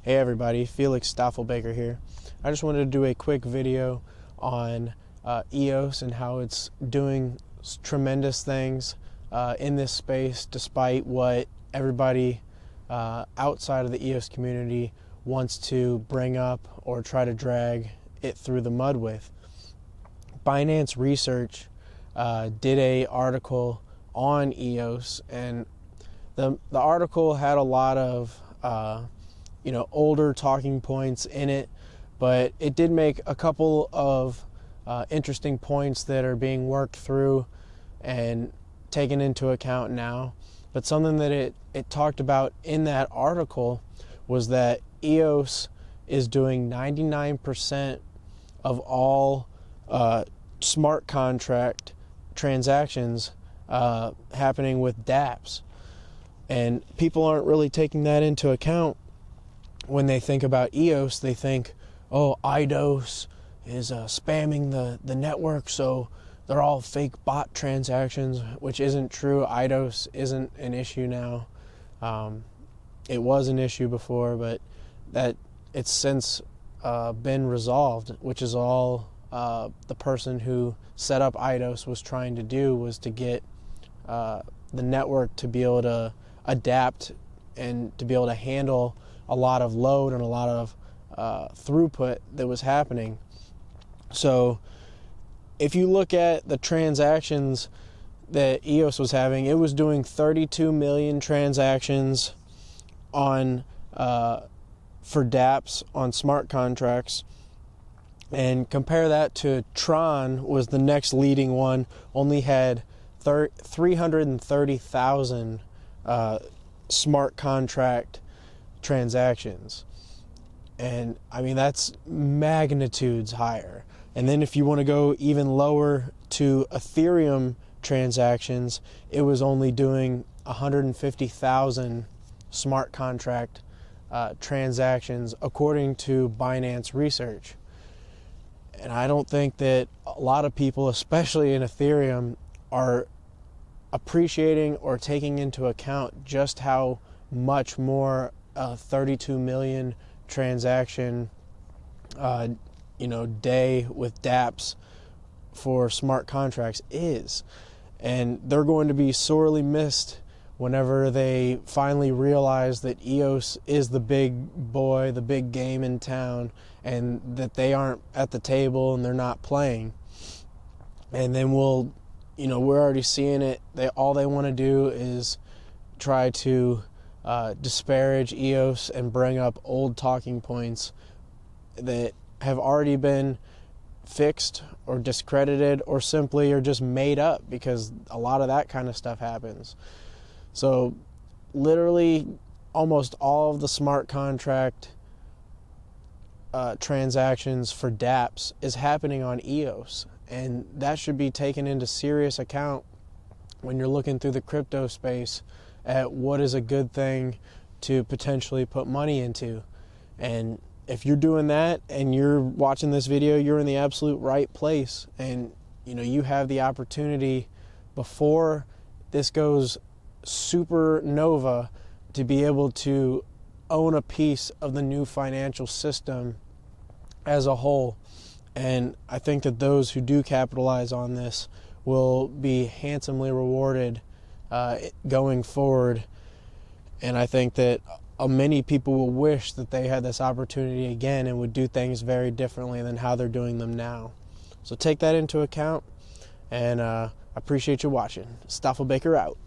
Hey everybody, Felix Staffelbaker here. I just wanted to do a quick video on EOS and how it's doing tremendous things in this space despite what everybody outside of the EOS community wants to bring up or try to drag it through the mud with. Binance Research did an article on EOS, and the article had a lot of older talking points in it, but it did make a couple of interesting points that are being worked through and taken into account now. But something that it talked about in that article was that EOS is doing 99% of all smart contract transactions happening with dApps. And people aren't really taking that into account. When they think about EOS, they think, oh, IDOS is spamming the network, so they're all fake bot transactions, which isn't true. IDOS isn't an issue now. It was an issue before, but that it's since been resolved, which is all the person who set up IDOS was trying to do, was to get the network to be able to adapt and to be able to handle a lot of load and a lot of throughput that was happening. So if you look at the transactions that EOS was having, it was doing 32 million transactions on for dApps on smart contracts, and compare that to Tron, was the next leading one, only had 330,000 smart contract transactions. And I mean, that's magnitudes higher. And then if you want to go even lower to Ethereum transactions, it was only doing 150,000 smart contract transactions according to Binance Research. And I don't think that a lot of people, especially in Ethereum, are appreciating or taking into account just how much more 32 million transaction day with dApps for smart contracts is. And they're going to be sorely missed whenever they finally realize that EOS is the big boy, the big game in town, and that they aren't at the table and they're not playing. And then we're already seeing it. All they want to do is try to disparage EOS and bring up old talking points that have already been fixed or discredited, or simply are just made up, because a lot of that kind of stuff happens. So literally almost all of the smart contract transactions for dApps is happening on EOS, and that should be taken into serious account when you're looking through the crypto space at what is a good thing to potentially put money into. And if you're doing that and you're watching this video, you're in the absolute right place. And you have the opportunity, before this goes supernova, to be able to own a piece of the new financial system as a whole. And I think that those who do capitalize on this will be handsomely rewarded going forward. And I think that many people will wish that they had this opportunity again and would do things very differently than how they're doing them now. So take that into account, and I appreciate you watching. Staffelbaker out.